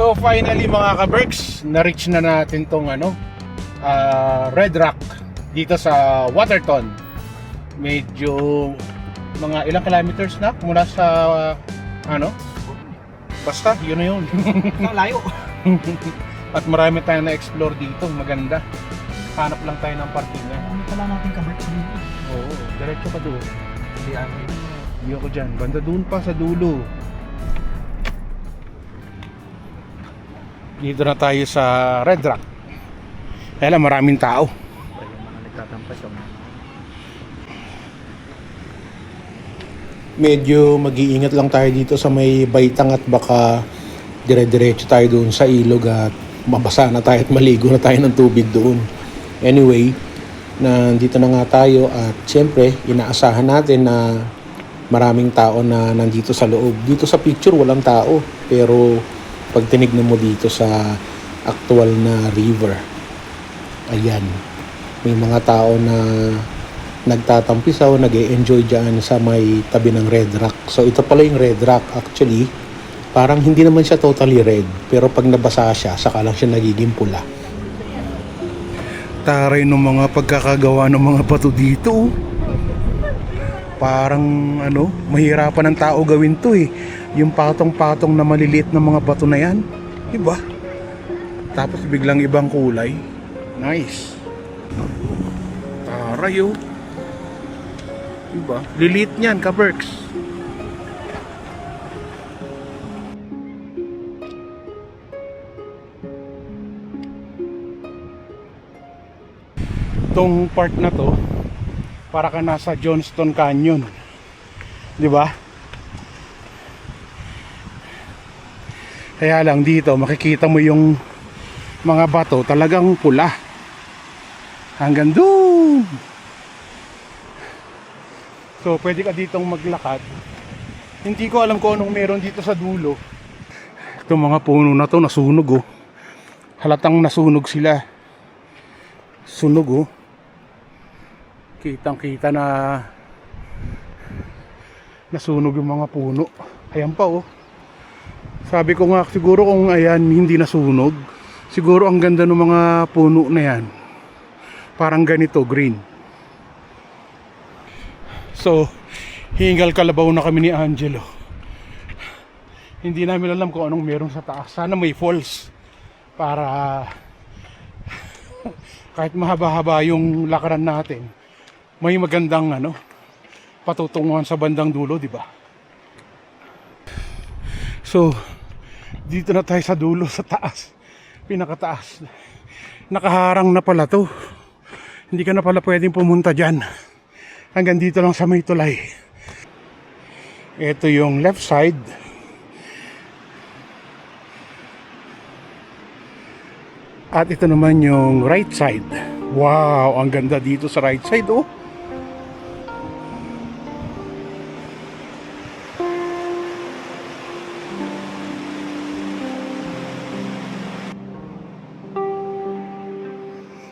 So finally mga ka-Berks, na-reach na natin tong Red Rock dito sa Waterton. Medyo mga ilang kilometers na mula sa basta yun na yun. Layo. At marami tayong na-explore dito, maganda. Hanap lang tayo ng parkingan. Ano pala natin ka-Berks dito? Oo, diretso ka doon. Hindi ako. Hindi ako dyan, banda doon pa sa dulo. Dito na tayo sa Red Rock. Kaya lang maraming tao. Yung mga nagtatampas yung Medyo mag-iingat lang tayo dito sa may baitang at baka dire-diretso tayo doon sa ilog at mabasa na tayo at maligo na tayo ng tubig doon. Anyway, nandito na nga tayo at siyempre inaasahan natin na maraming tao na nandito sa loob. Dito sa picture walang tao, pero pag tinignan mo dito sa actual na river, ayan, may mga tao na nagtatampisaw, nag-e-enjoy dyan sa may tabi ng Red Rock. So ito pala yung Red Rock. Actually, parang hindi naman siya totally red, pero pag nabasa siya, saka lang siya nagiging pula. Taray ng mga pagkakagawa ng mga bato dito. Parang mahirapan ng tao gawin to eh. Yung patong-patong na maliliit na mga bato na yan, diba? Tapos biglang ibang kulay. Nice. Taray oh. Diba? Lilit niyan, ka-Berks. Itong part na to, para ka nasa Johnston Canyon. Diba? Kaya lang dito, makikita mo yung mga bato talagang pula. Hanggang doon. So pwede ka ditong maglakad. Hindi ko alam kung anong meron dito sa dulo. Itong mga puno na to nasunog oh. Halatang nasunog sila. Sunog oh. Kitang kita na nasunog yung mga puno. Ayan pa oh. Sabi ko nga siguro kung ayan hindi nasunog, siguro ang ganda ng mga puno na yan. Parang ganito, green. So, hingal kalabaw na kami ni Angelo. Hindi namin alam kung anong meron sa taas. Sana may falls para kahit mahaba-haba yung lakaran natin, may magandang patutunguhan sa bandang dulo, di ba? So, dito na tayo sa dulo, sa taas, pinakataas. Nakaharang na pala to. Hindi ka na pala pwedeng pumunta dyan. Hanggang dito lang sa may tulay. Ito yung left side. At ito naman yung right side. Wow, ang ganda dito sa right side oh.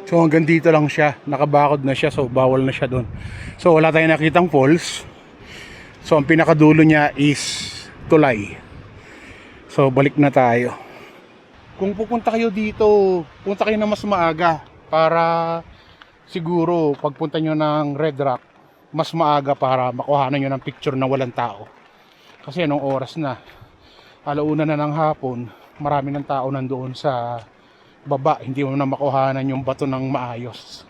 So hanggang dito lang siya, nakabakod na siya, so bawal na siya doon. So wala tayong nakitang falls. So ang pinakadulo niya is tulay. So balik na tayo. Kung pupunta kayo dito, punta kayo na mas maaga para siguro pagpunta nyo ng Red Rock, mas maaga para makuhanan nyo ng picture na walang tao. Kasi anong oras na? Alauna na ng hapon, marami ng tao nandoon sa baba, hindi mo na makuhanan yung bato ng maayos.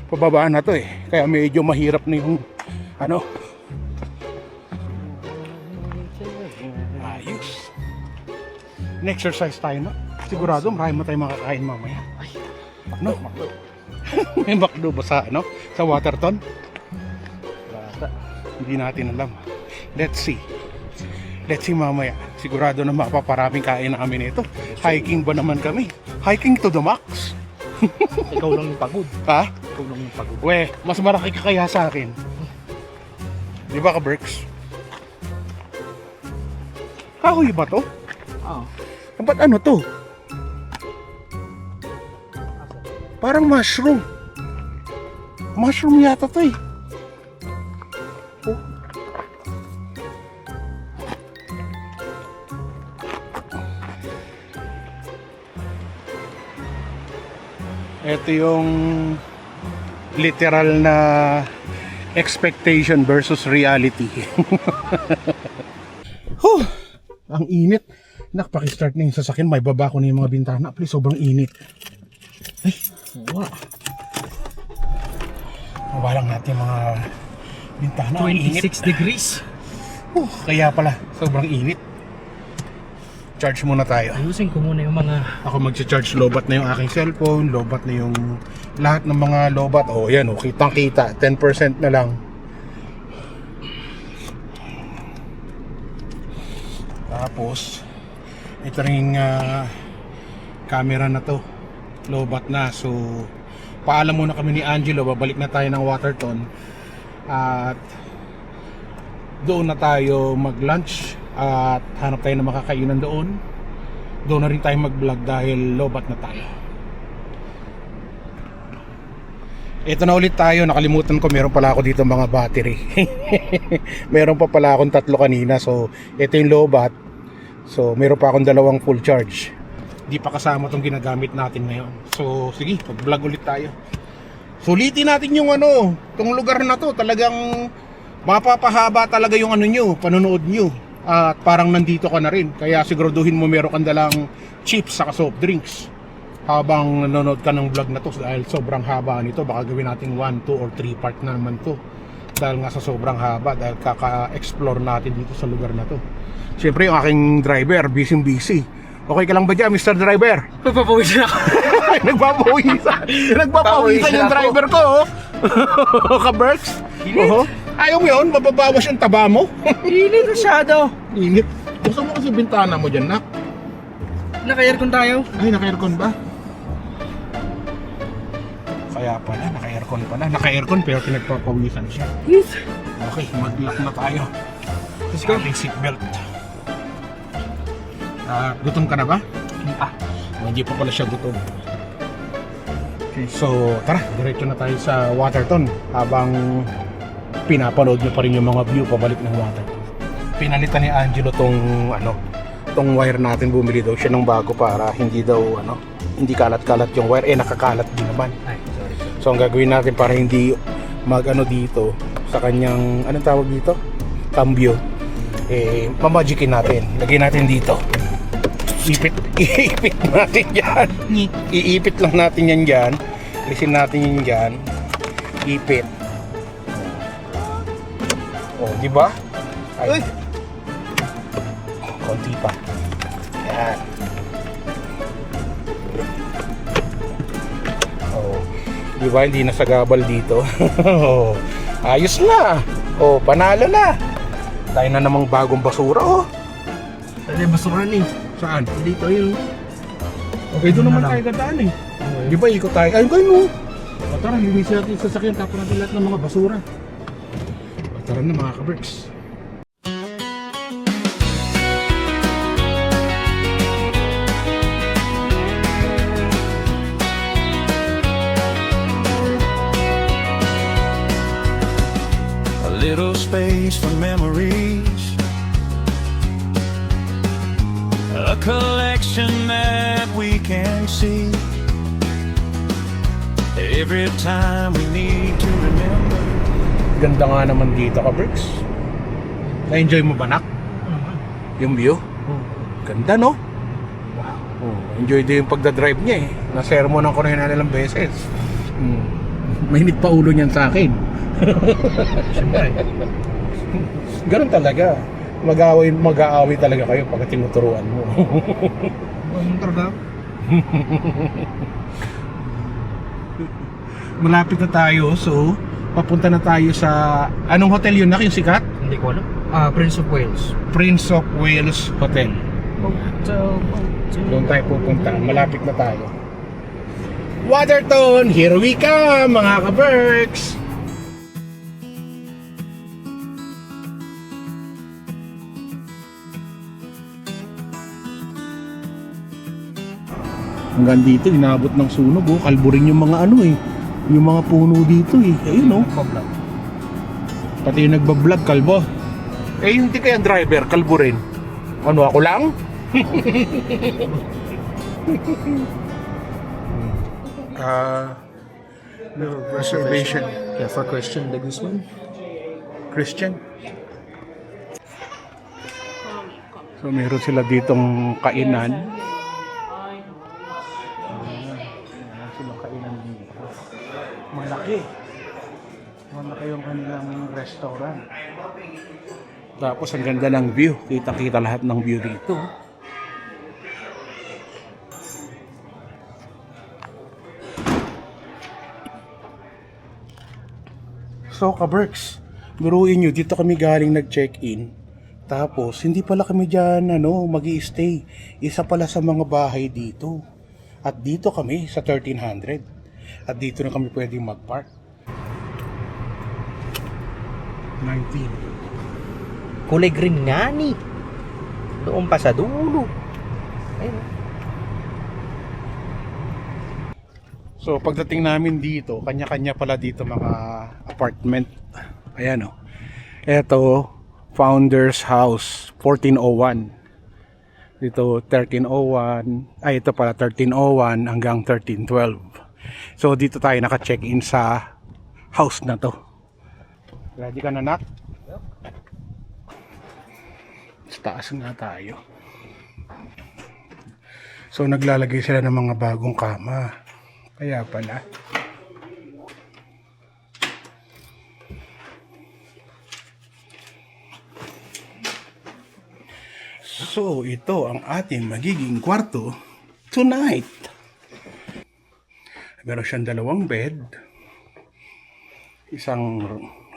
Pababaan na to eh, kaya medyo mahirap na yung ayos. Exercise tayo na. Sigurado marami tayong makakain mamaya. May McDo ba sa sa Waterton? Hindi natin alam. Let's see mamaya. Sigurado na mapaparaming kain namin ito. Hiking ba naman kami? Hiking to the max. Ikaw lang yung pagod. Ha? Ikaw lang yung pagod. We, mas maraki ka kaya sa akin. Di ba ka-Berks? Kahoy ba to? Oo. Ba't ano to? Parang mushroom. Mushroom yata to eh. Oh. Ito yung literal na expectation versus reality. Huh, ang init. Nakapaki-start na yung sasakyan. May baba ko na yung mga bintana. Please, sobrang init. Ay, wow. Baba lang natin yung mga bintana. Ang init. 26 degrees. Kaya pala, sobrang init. Charge muna tayo. Ayusin ko muna yung mga... Ako magcha-charge, lobat na yung aking cellphone, lobat na yung lahat ng mga lobat. Oh, yan, oh, kitang-kita. 10% na lang. Tapos, ito ring camera na to. Lobat na. So, paalam muna kami ni Angelo. Babalik na tayo ng Waterton. At doon na tayo mag-lunch. At hanap tayo ng makakainan doon. Doon na rin tayo mag-vlog dahil lobat na tayo. Ito na ulit tayo. Nakalimutan ko, meron pala ako dito mga battery. Meron pa pala akong 3 kanina. So ito yung lobat. So meron pa akong 2 full charge. Di pa kasama tong ginagamit natin ngayon. So sige, mag-vlog ulit tayo. Sulitin natin yung tong lugar na to. Talagang mapapahaba talaga yung panonood nyo. At parang nandito ka na rin. Kaya siguraduhin mo meron kang dalang chips sa soft drinks habang nanonood ka ng vlog na to. Dahil sobrang haba nito. Baka gawin natin 1, 2 or 3 part na naman to. Dahil nga sa sobrang haba. Dahil kaka-explore natin dito sa lugar na to. Siyempre yung aking driver, busy. Okay ka lang ba dyan, Mr. Driver? Papawisan ako. Nagpapawisan yung driver ko, oh. Ka-Berks? Ayaw mo yun? Mababawas yung taba mo? Init masyado. Init. Gusto mo kasi bintana mo dyan, nak? Naka-aircon tayo. Ay, naka-aircon ba? Kaya pala, naka-aircon pala. Naka-aircon pero pinagpapawisan siya. Yes. Okay, mag-lock na tayo. Let's go. Ating seatbelt. Gutom ka na ba? Hindi pa pala siya gutom. Okay, so tara, diretso na tayo sa Waterton habang pinapanood nyo pa rin yung mga view pabalik ng Waterton. Pinalitan ni Angelo tong wire natin. Bumili daw siya ng bago para hindi daw hindi kalat-kalat yung wire. Nakakalat din naman. Ay, sorry. So ang gagawin natin para hindi dito sa kanyang anong tawag dito? Cambio. Mamagicin natin. Lagyan natin dito. Iipit natin yan. Iipit lang natin yan dyan. Alisin natin yan dyan. Ipit. Oh, di ba? Ay. Konti pa. Yan. Oh, di ba hindi nasagabal dito? Oh, ayos na. Oh, panalo na. Tayo na namang bagong basura, oh. Ano yung basuran eh? Saan? Dito yung... Okay, doon naman tayo dadaan eh. Di ba ikot tayo? Ay, kayo. O tara, linisin natin yung sasakyan. Tapos natin lahat ng mga basura. O tara na mga ka-Berks. A little space for memories, a collection that we can see every time we need to remember. Ganda nga naman dito ka-Berks. Na-enjoy mo ba, nak? Yung view? Ganda, no? Wow. Oh, enjoy din yung pagdadrive niya eh. Na-sermonan ko na yun ilang beses. Mainit pa ulo niyan sa akin. Siyempre. Ganun talaga. Mag-aaway talaga kayo pag tinuturuan mo. Anong trabaho? Malapit na tayo, so papunta na tayo sa anong hotel yun, nak, yung sikat? Hindi ko alam. Prince of Wales. Prince of Wales Hotel. Doon tayo pupunta. Malapit na tayo. Waterton, here we come, mga ka-Berks! Hanggang dito, inabot ng sunog, oh. Kalbo rin yung mga yung mga puno dito eh. Ayun, oh. Pati yung nagbablog, kalbo. Hindi kaya driver, kalbo rin. Ano, ako lang? Reservation. Yeah, for Christian de Guzman. Christian. So meron sila ditong kainan. Meron silang kainan dito. Malaki. Malaki yung kanilang restaurant. Tapos ang ganda ng view. Kita-kita lahat ng view dito. So, kaberks, biruin nyo, dito kami galing nag-check-in. Tapos, hindi pala kami dyan, mag-i-stay. Isa pala sa mga bahay dito. At dito kami sa 1300. At dito na kami pwedeng mag-park. 19. Kulay green nga ni. Doon pa sa dulo. Ayun. So, pagdating namin dito, kanya-kanya pala dito mga apartment. Ayan o. Ito, Founder's House, 1401. Dito, 1301. Ay, ito pala, 1301 hanggang 1312. So, dito tayo naka-check-in sa house na to. Ready ka na, Nak? Sa taas nga tayo. So, naglalagay sila ng mga bagong kama. Kaya pala. So, ito ang ating magiging kwarto tonight. Meron siyang 2 bed. Isang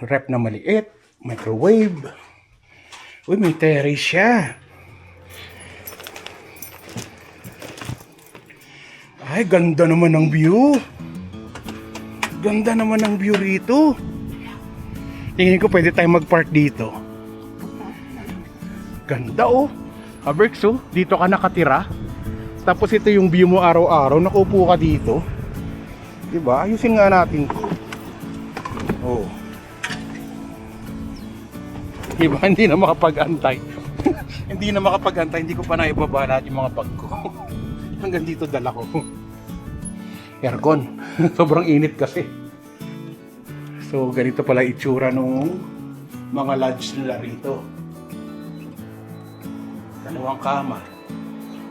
rep na maliit. Microwave. Uy, may terrace siya. Ay, ganda naman ng view. Ganda naman ng view rito. Tingin ko pwede tayong mag-park dito. Ganda oh. Aberks oh, dito ka nakatira. Tapos ito yung view mo araw-araw. Nakupo ka dito. Diba? Ayusin nga natin to. Oh. Diba? Hindi na makapag-antay. Hindi na makapag-antay. Hindi ko pa naibaba lahat yung mga bag ko. Hanggang dito dala ko. Aircon. Sobrang init kasi. So, ganito pala itsura nung mga lodge nila rito. 2 kama.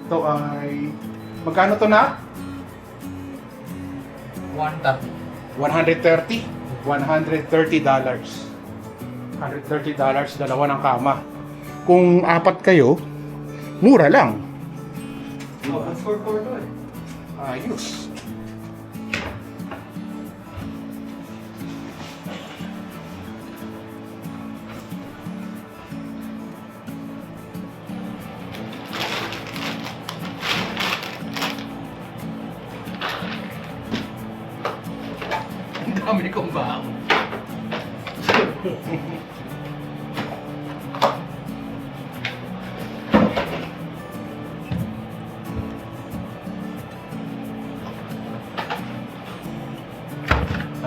Ito ay... Magkano to na? $130. $130. $130, 2 ng kama. Kung 4 kayo, mura lang. Ayos. Ang dami kong baon.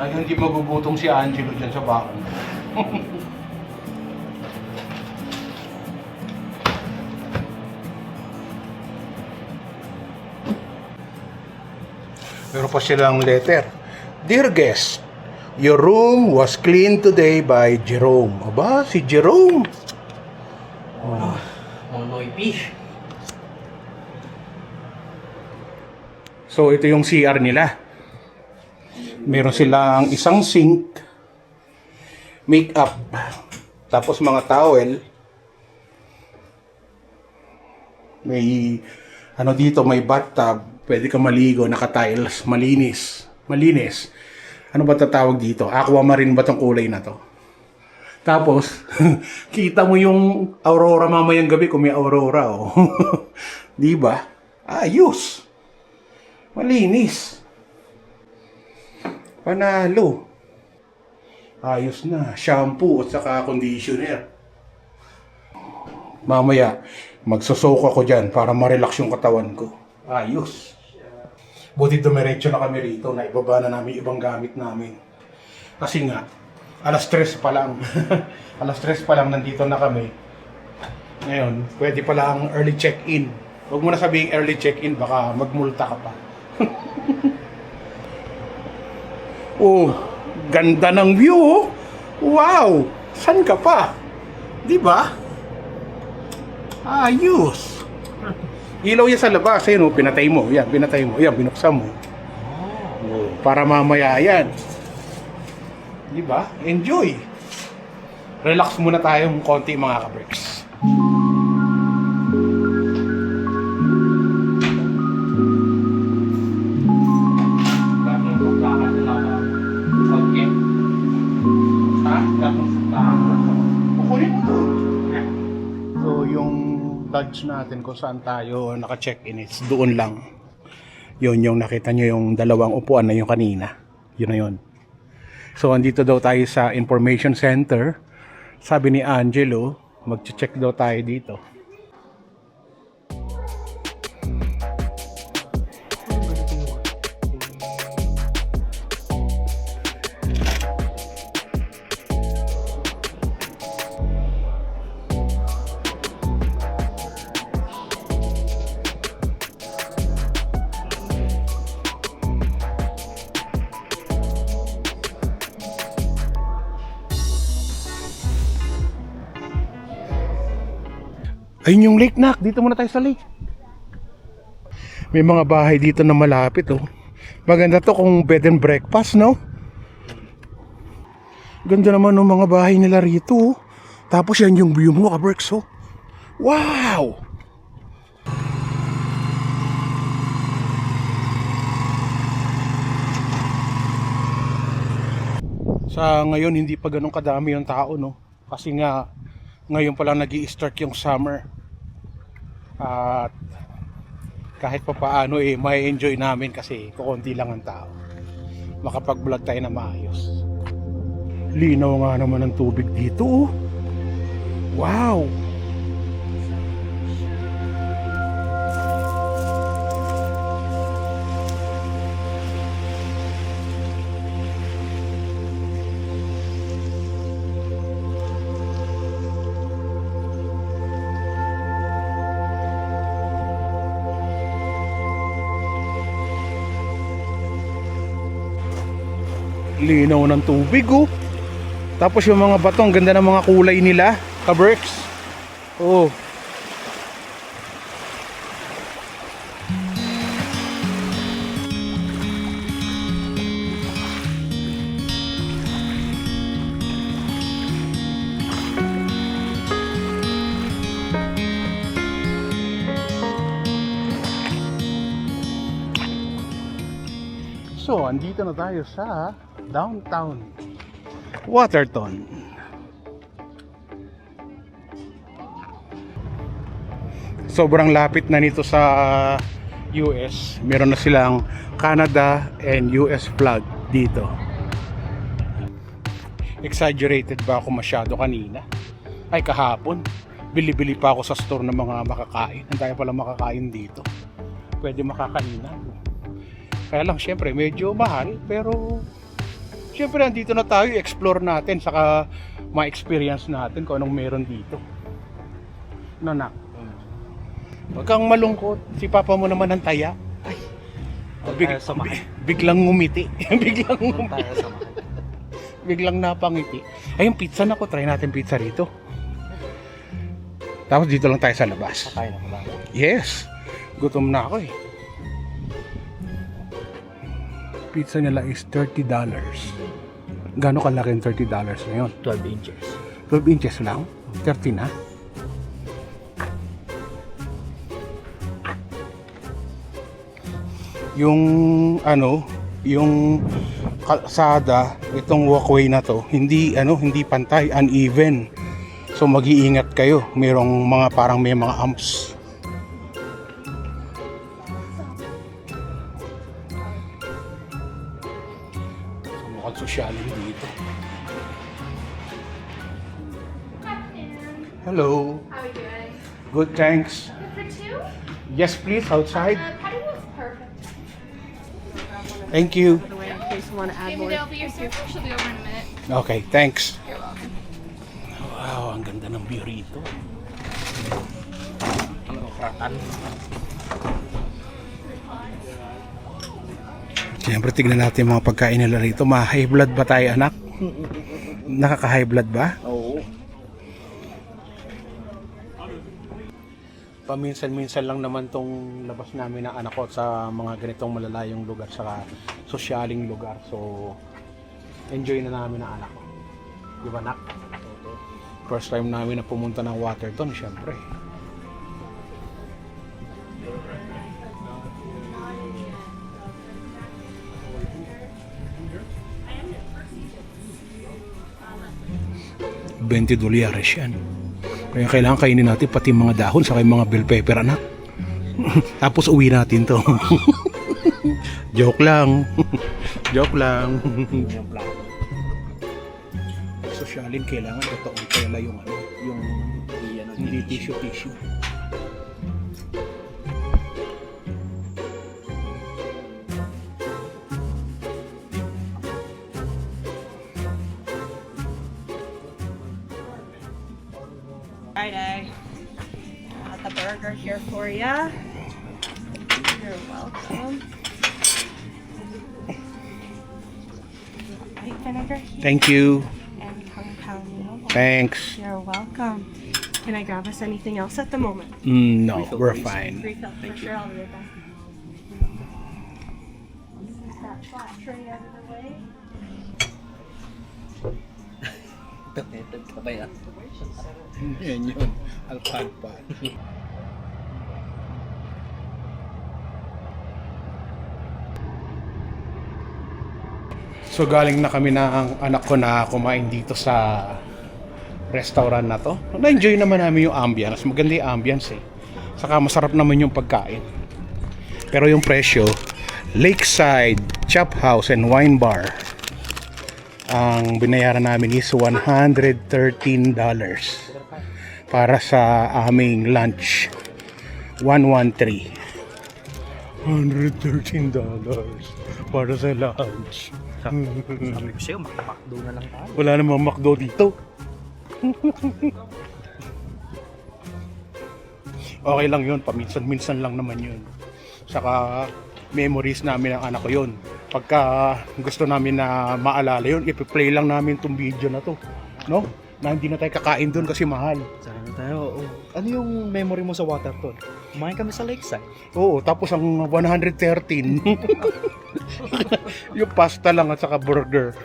Ay, hindi magubutong si Angelo dyan sa baon. Meron pa silang letter. Dear guest, your room was cleaned today by Jerome. Aba, si Jerome. Monoy fish. So, ito yung CR nila. Meron silang isang sink, makeup, tapos mga towel. May ano dito, may bathtub, pwede ka maligo, naka-tiles, malinis. Ano ba tatawag dito? Aquamarine ba tong kulay na to? Tapos, kita mo yung aurora mamayang gabi kung may aurora, oh. Di ba? Ayos. Malinis. Panalo. Ayos na. Shampoo at saka conditioner. Mamaya, magsusok ako dyan para ma-relax yung katawan ko. Ayos. Buti dumiretso na kami rito. Naibaba na namin ibang gamit namin. Kasi nga, alas 3 pa lang. Alas 3 pa lang nandito na kami. Ngayon, pwede pa lang early check-in. Huwag mo na sabihin early check-in, baka magmulta ka pa. Oh, ganda ng view. Oh. Wow! San ka pa? Di ba? Ayos. Ilaw yan sa labas. Ayun, oh, pinatay mo. Yan, pinatay mo. Yan, binuksan mo. Oh, para mamaya yan. Di ba? Enjoy. Relax muna tayong konti mga ka-Bricks. So yung lodge natin kung saan tayo naka-check-in is doon lang. Yun yung nakita nyo yung dalawang upuan na yung kanina. Yun na yun. So andito daw tayo sa information center. Sabi ni Angelo, mag-check daw tayo dito. Ayun yung lake, Nak. Dito muna tayo sa lake. May mga bahay dito na malapit, oh. Maganda to kung bed and breakfast, no? Ganda naman ng mga bahay nila rito, oh. Tapos yan yung view mo, ka-Berks, oh. Wow! Sa ngayon, hindi pa ganun kadami yung tao, no? Kasi nga, ngayon pa lang nag-i-start yung summer. At kahit pa paano may enjoy namin kasi kukunti lang ang tao. Makapag-vlog tayo na maayos. Linaw nga naman ang tubig dito, oh. Wow! Linaw ng tubig, oh. Tapos yung mga bato, ang ganda ng mga kulay nila, ka-Berks. Oh. So, andito na tayo sa downtown Waterton. Sobrang lapit na nito sa US. Meron na silang Canada and US flag dito. Exaggerated ba ako masyado kanina? Ay, kahapon bili-bili pa ako sa store ng mga makakain. Ang tayo pala makakain dito. Pwede makakainan. Kaya lang, syempre, medyo mahal. Pero, syempre, nandito na tayo. Explore natin. Saka, ma-experience natin kung anong meron dito. Nanak. Huwag kang malungkot. Si Papa mo naman ang taya. Ay. Biglang ngumiti. Biglang napangiti. Ay, yung pizza na ko. Try natin pizza rito. Tapos dito lang tayo sa labas. Kakain ako ba? Yes. Gutom na ako, eh. Pizza nila is $30. Gano'ng kalaki ang $30 na yun? 12 inches. 12 inches lang? 30 na? Yung yung kalsada, itong walkway na to, hindi pantay, uneven. So mag-iingat kayo. Merong mga parang may mga humps. Sosyalin dito. Hello. How are you doing? Good, thanks. Good for two? Yes, please, outside. Patty was perfect. Thank you. In case you want to add more. That'll be your server. She'll be over in a minute. Okay, thanks. You're welcome. Wow, ang ganda ng view rito. Ano, kratan? Siyempre, tignan natin yung mga pagkain nila rito. Ma-high blood ba tayo, anak? Nakaka-high blood ba? Oo. Paminsan-minsan lang naman tong labas namin ng anak ko sa mga ganitong malalayong lugar, saka sosyaling lugar. So, enjoy na namin ang anak ko. Di ba, nak? First time namin na pumunta ng Waterton, syempre. $20 yan. Kaya kailangan kainin natin pati mga dahon sa mga bell pepper, anak. Tapos uwi natin to. Joke lang. Joke lang. Yung plato. Sosyalin kailangan totoong pala yung ano, yung hindi tissue. Friday. Got the burger here for ya. You're welcome. White vinegar here Thank you. and kung pao noodle. Thanks. You're welcome. Can I grab us anything else at the moment? No, we're fine. Refill for sure. I'll be right back. Is that flat tray out of the way? Ito ba yan? Yan yun. Alpad-pad. So galing na kami ng anak ko na kumain dito sa restaurant na to. Na-enjoy naman namin yung ambience. Maganda yung ambience eh. Saka masarap naman yung pagkain. Pero yung presyo, Lakeside Chop House and Wine Bar, ang binayaran namin is $113 para sa aming lunch. 113. $113 para sa lunch. Sabi ko sa'yo, makapakdo na lang tayo. Wala namang McDo dito. Okay lang yun, paminsan-minsan lang naman yun. Saka memories namin ng anak ko yun. Pagka gusto namin na maalala yun, ipi-play lang namin tong video na to, no? Na hindi na tayo kakain doon kasi mahal. Sana na tayo. Oo. Ano yung memory mo sa Waterton? Kumain kami sa Lakeside. Oo, tapos ang 113 yung pasta lang at saka burger.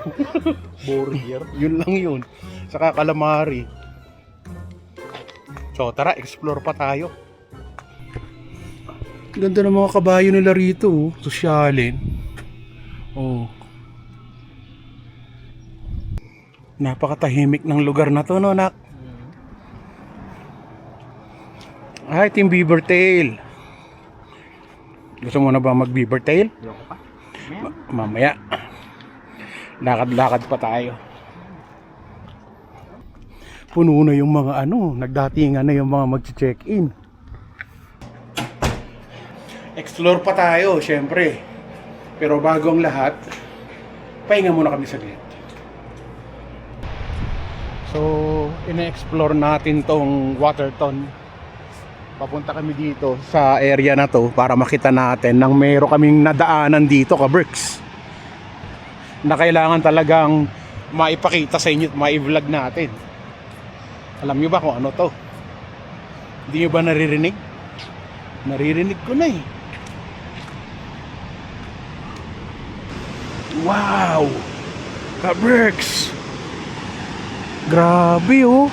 Burger. Yun lang yun. Saka calamari. So tara, explore pa tayo. Ganda ng mga kabayo nila rito, oh. Sosyalin. Oh. Napakatahimik ng lugar na to, no, nak? Ay, ito yung beaver tail. Gusto mo na ba mag beaver tail? Ayoko pa. Mamaya. Lakad-lakad pa tayo. Puno na yung mga nagdatingan na yung mga mag-check-in. Explore pa tayo, syempre. Pero bago ang lahat, pahinga muna kami saglit. So, ina-explore natin tong Waterton. Papunta kami dito sa area na to para makita natin nang meron kaming nadaanan dito, ka-Berks, na kailangan talagang maipakita sa inyo at mai-vlog natin. Alam nyo ba kung ano to? Hindi nyo ba naririnig? Naririnig ko na eh. Wow! Ka-Berks! Grabe oh!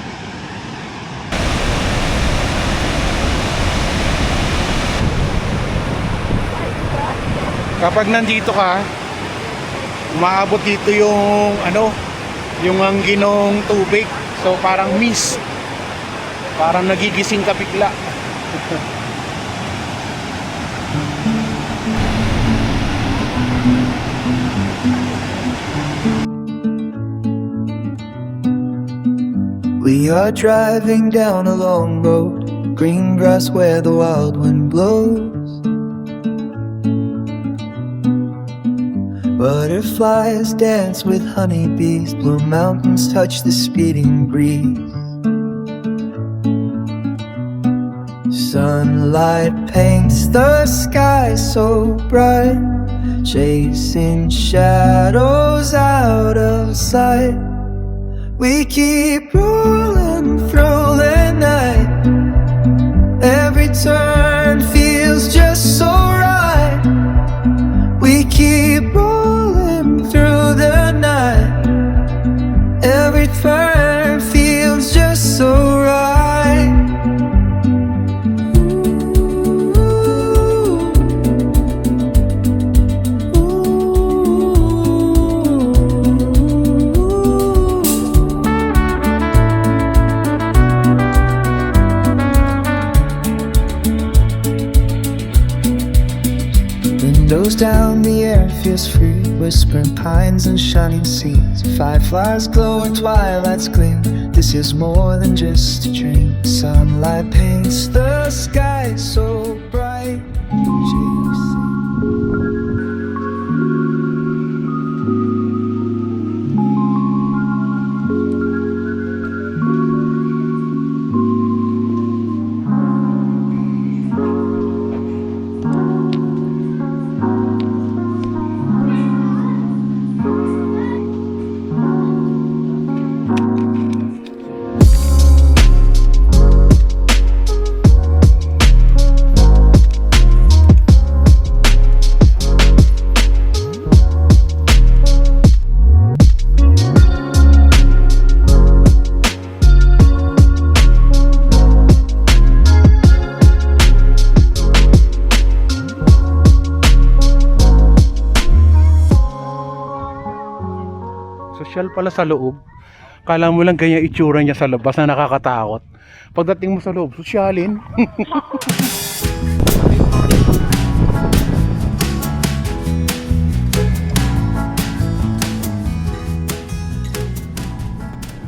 Kapag nandito ka, umaabot dito yung yung angginong tubig. So parang mist. Parang nagigising ka bigla. We are driving down a long road, green grass where the wild wind blows. Butterflies dance with honeybees, blue mountains touch the speeding breeze. Sunlight paints the sky so bright, chasing shadows out of sight. We keep rolling through the night. Every turn feels just so right. We keep rolling through the night. Every turn feels just so right. Windows down, the air feels free. Whispering pines and shining seas. Fireflies glow and twilight's gleam. This is more than just a dream. Sunlight paints the sky so bright. Chasing. Sosyal pala sa loob. Kala mo lang ganyan itsura niya sa labas na nakakatakot. Pagdating mo sa loob, sosyalin.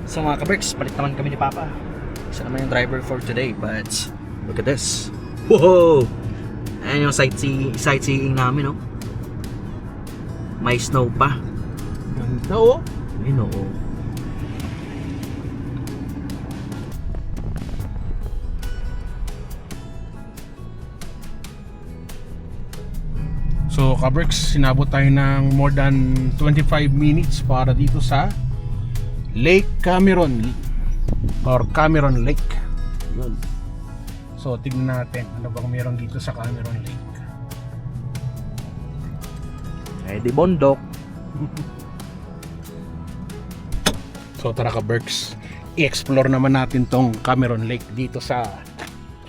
So mga ka-Berks, palit naman kami ni Papa. Siya naman yung driver for today, but look at this. Whoa! Ayan yung sightseeing namin, no? May snow pa. Ganda oh. Ayun, oo. So ka-Berks, sinabot tayo ng more than 25 minutes para dito sa Lake Cameron or Cameron Lake. Yun. So tignan natin ano bang meron dito sa Cameron Lake. Eh di bondok. So tara ka-Berks, i-explore naman natin tong Cameron Lake dito sa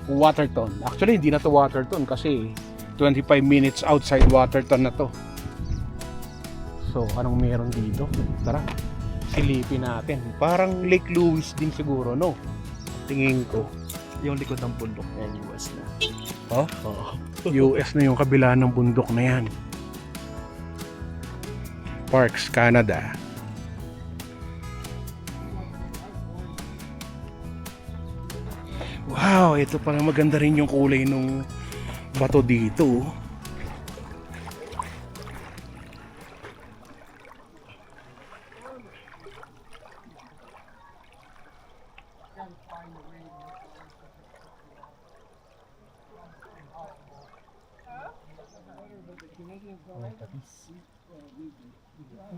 Waterton. Actually hindi na to Waterton kasi 25 minutes outside Waterton na to. So anong meron dito? Tara, silipin natin. Parang Lake Louise din siguro, no? Tingin ko. Yung likod ng bundok na US na. Oh? US na yung kabila ng bundok na yan. Parks, Canada. Wow, ito pala maganda rin yung kulay nung bato dito.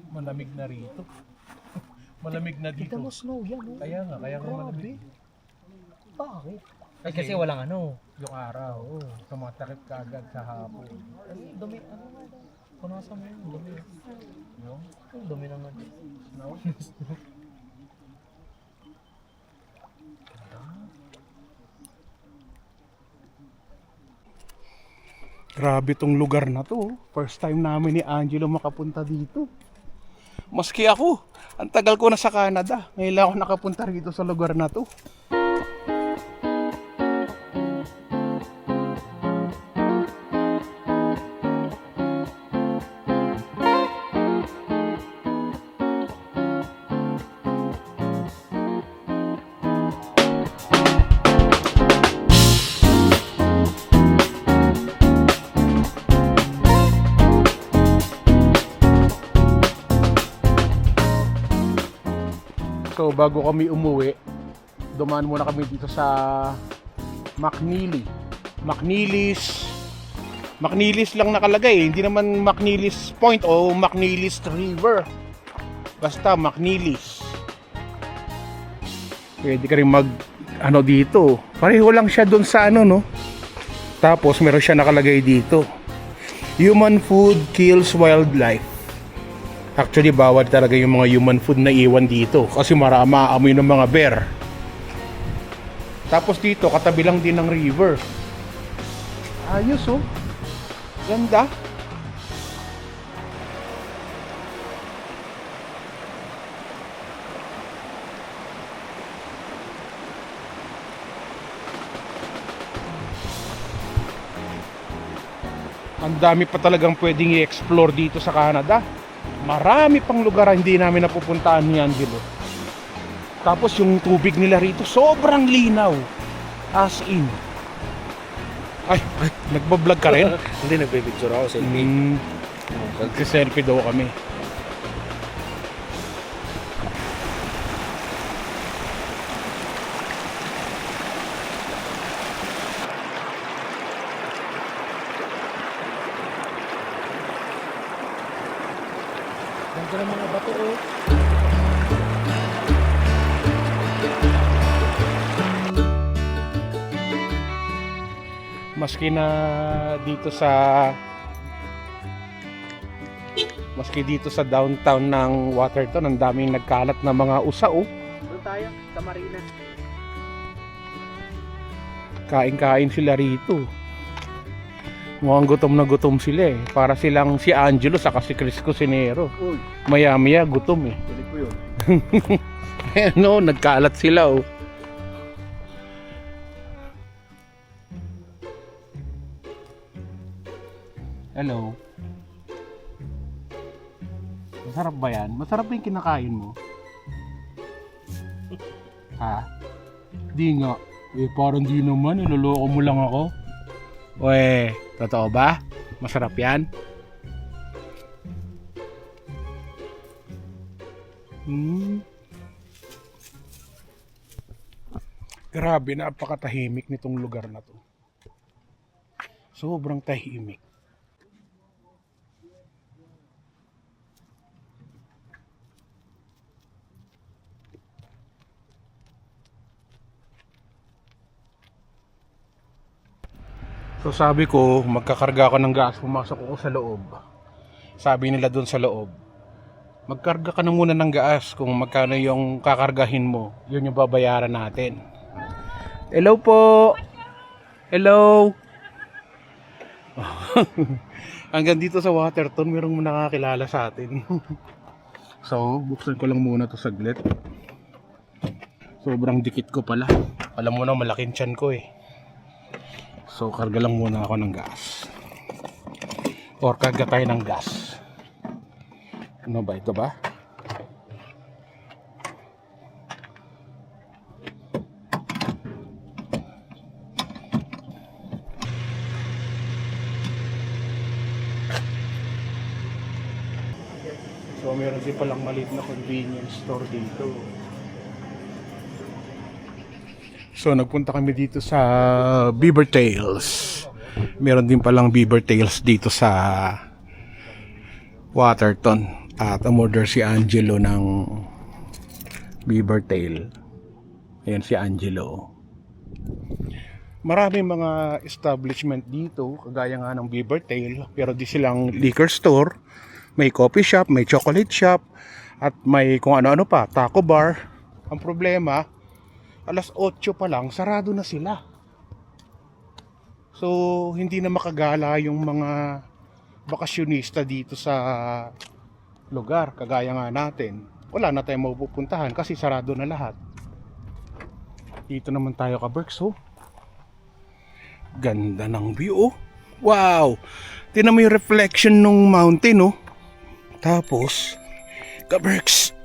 Malamig na rito. Malamig na dito. Kita mo snow yan, oh. Kaya nga malamig. Bakit? Ay, kasi walang ano. Yung araw, tumatakip ka agad sa hapon. Dumi, ano nga daw? Punasan mo yun, dumi. Yung Ang dumi naman. snow. Grabe tong lugar na to. First time namin ni Angelo makapunta dito. Maski ako, ang tagal ko na sa Canada. Ngayon lang ako nakapunta rito sa lugar na to. So bago kami umuwi, dumaan muna kami dito sa McNeely's McNeilis lang nakalagay, hindi naman McNeilis Point o McNeilis River. Basta McNeilis. Pwede ka rin mag ano dito. Pareho lang siya doon sa ano, no? Tapos meron siya nakalagay dito. Human food kills wildlife. Actually, bawal talaga yung mga human food na iwan dito kasi maamoy ng mga bear. Tapos dito, katabi lang din ng river. Ayos, oh. Ganda. Ang dami pa talagang pwedeng i-explore dito sa Canada. Marami pang lugar hindi namin napupuntahan ni Angelo. Tapos yung tubig nila rito sobrang linaw. As in. Ay, nagbablog ka rin? Hindi, nagbe-picture ako sa Nagsiselfie daw kami. Ganda ng mga bato, oh. Maski dito sa downtown ng Waterton, ang daming nagkalat na mga usao. Doon tayo, sa Marina. Kain-kain sila rito. Mukhang gutom na gutom sila eh. Para silang si Angelo saka si Chris Cusinero. Uy, Maya-maya gutom eh. pinig ko yun. Ano, nagkalat sila oh. Hello. Masarap ba yan? Masarap ba yung kinakain mo? Ha? Di nga. Eh, parang di naman. Niloloko mo lang ako. Oe, totoo ba? Masarap yan? Grabe, napakatahimik nitong lugar na to. Sobrang tahimik. So sabi ko, magkakarga ako ng gas, pumasok ako sa loob. Sabi nila doon sa loob, magkarga ka na muna ng gas kung magkano yung kakargahin mo. Yun yung babayaran natin. Hello po! Hello! Hanggang dito sa Waterton, merong nakakilala sa atin. So, buksan ko lang muna to saglit. Sobrang dikit ko pala. Alam mo na, malaking tiyan ko eh. So, karga lang muna ako ng gas. Or karga tayo ng gas. Ano ba? Ito ba? So, meron din palang maliit na convenience store dito. So, nagpunta kami dito sa Beaver Tails. Meron din palang Beaver Tails dito sa Waterton. At umorder si Angelo ng Beaver Tail. Ayan si Angelo. Maraming mga establishment dito, kagaya nga ng Beaver Tail. Pero di silang liquor store. May coffee shop, may chocolate shop, at may kung ano-ano pa, taco bar. Ang problema, alas 8 pa lang, sarado na sila. So, hindi na makagala yung mga bakasyonista dito sa lugar, kagaya nga natin. Wala na tayong mapupuntahan kasi sarado na lahat. Dito naman tayo ka-Berks, oh. Ganda ng view, oh. Wow! Tingnan mo yung reflection ng mountain, oh. Tapos, ka-Berks,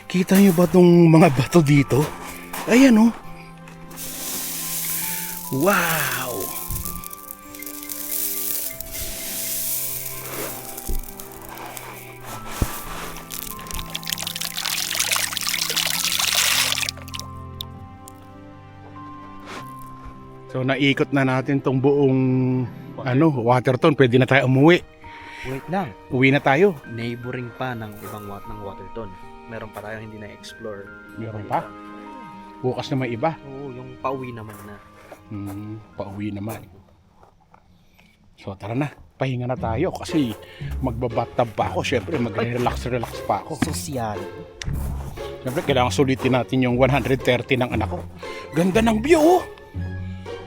kita nyo ba itong mga bato dito? Ayan, oh. Wow! So naikot na natin tong buong Waterton. Pwede na tayo umuwi. Wait lang. Uwi na tayo. Neighboring pa ng ibang ng Waterton. Meron pa tayong hindi na-explore. Meron pa? Bukas na may iba. Oo, yung pauwi naman na. Pauwi naman. So tara na. Pahinga na tayo kasi magbabattab pa ako. Syempre magre-relax pa ako. Sosyal. Syempre kailangan sulitin natin yung 130 ng anak ko. Ganda ng view oh!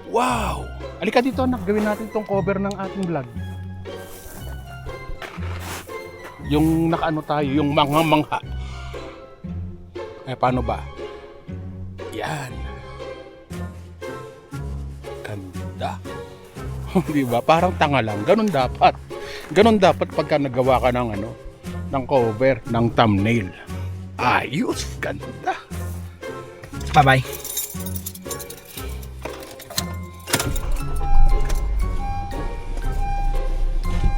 Wow! Alika dito anak, gawin natin tong cover ng ating vlog. Yung nakaano tayo, yung mangha. Paano ba? Yan. Ganda. Diba? Parang tanga lang. Ganun dapat. Ganun dapat pagka nagawa ka ng ng cover, ng thumbnail. Ayos. Ganda. Bye-bye.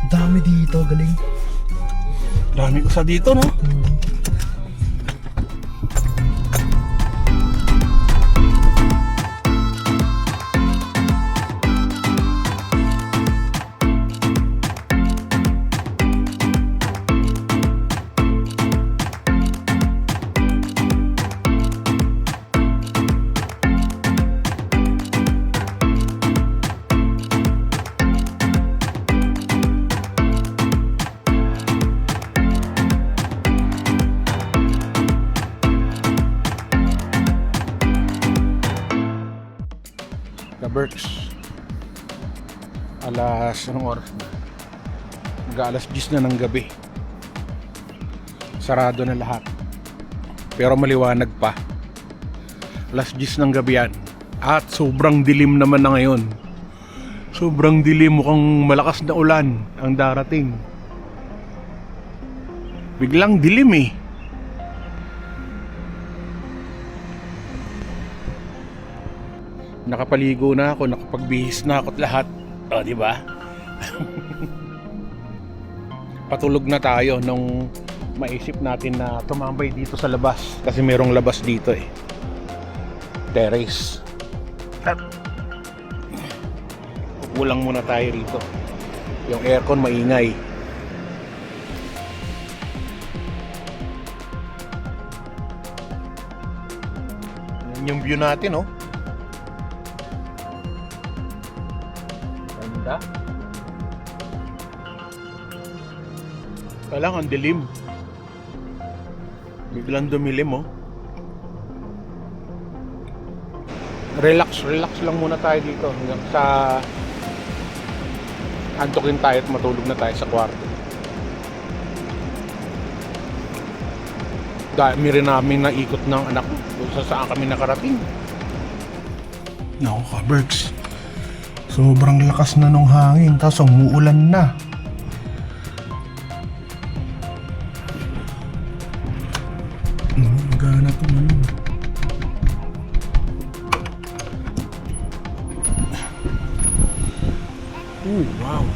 Dami dito, galing. Dami ko sa dito, no? Berks. Anong oras na? Mag-alas 10 na ng gabi. Sarado na lahat. Pero maliwanag pa. Alas 10 ng gabi yan. At sobrang dilim naman na ngayon. Sobrang dilim, mukhang malakas na ulan ang darating. Biglang dilim eh. Nakapaligo na ako, nakapagbihis na ako at lahat. O, di ba? Patulog na tayo nung maisip natin na tumambay dito sa labas. Kasi merong labas dito eh. Terrace. Ulang muna tayo rito. Yung aircon maingay. Yan yung view natin, oh. Ganda. Kailangan dilim. Biglang dumilim, oh. Relax lang muna tayo dito hanggang sa antukin tayo at matulog na tayo sa kwarto. Dami rin namin naikot ng anak ko kung saan kami nakarating. Naku ka, Berks. Sobrang lakas na nung hangin, tapos umuulan na. Gana to man. Wow.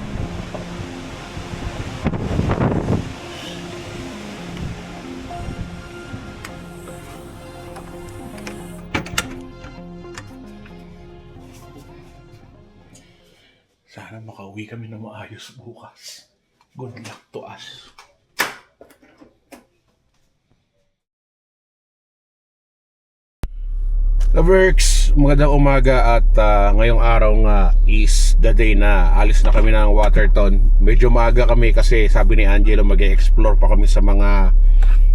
Sana makauwi kami na maayos bukas. Good luck to us. Loverx, magandang umaga at ngayong araw nga is the day na alis na kami ng Waterton. Medyo maaga kami kasi sabi ni Angelo mag-e-explore pa kami sa mga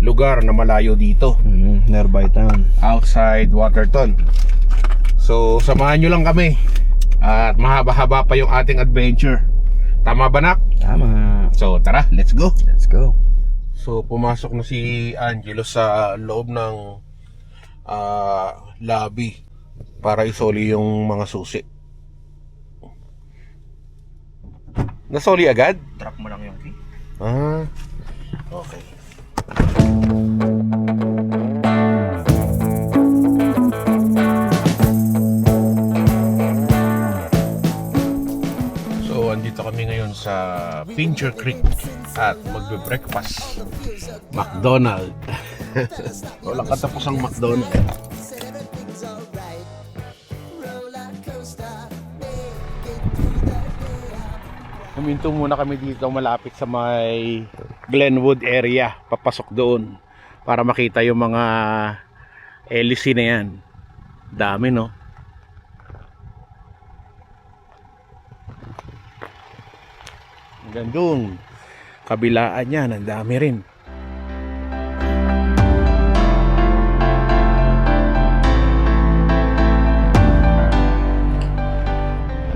lugar na malayo dito. Nearby town. Outside Waterton. So samahan nyo lang kami. At mahaba-haba pa yung ating adventure. Tama ba, nak? Tama. So tara, let's go. Let's go. So pumasok na si Angelo sa loob ng lobby para isoli yung mga susi. Nasoli agad? Drop mo lang yung key. Okay. So andito kami ngayon sa Pincher Creek at magbe-breakfast. McDonald's. Walang katapos ang McDonald's. Huminto muna kami dito malapit sa may Glenwood area. Papasok doon para makita yung mga LC na yan. Dami, no? Hanggang doon. Kabilaan yan, ang dami rin.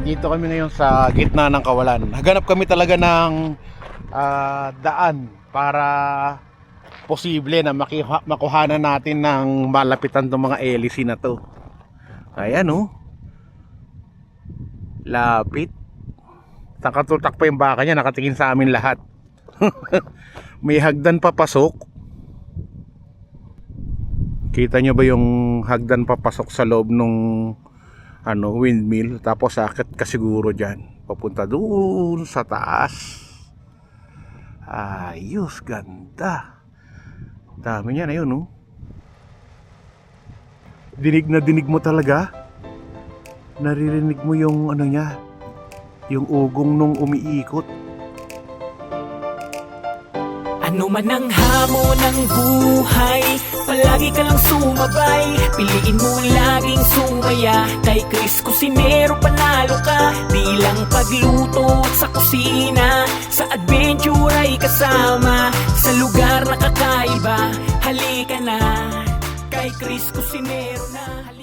Dito kami ngayon sa gitna ng kawalan. Haganap kami talaga ng daan para posible na makuhanan natin ng malapitan tong mga LC na to. Ayan, oh. Lapit. Nakatutak pa yung baka niya, nakatingin sa amin lahat. May hagdan papasok. Kita nyo ba yung hagdan papasok sa loob nung windmill? Tapos akit ka siguro dyan papunta doon sa taas. Ayos, ganda. Dami niyan, ayun, no? Dinig na dinig mo talaga. Naririnig mo yung niya, yung ugong nung umiikot. Ano man ang hamon ng buhay, palagi ka lang sumabay. Piliin mo laging sumaya. Kay Chris Cusinero panalo ka. Di lang pagluto at sa kusina, sa adventure ay kasama. Sa lugar na kakaiba, halika na. Kay Chris Cusinero na.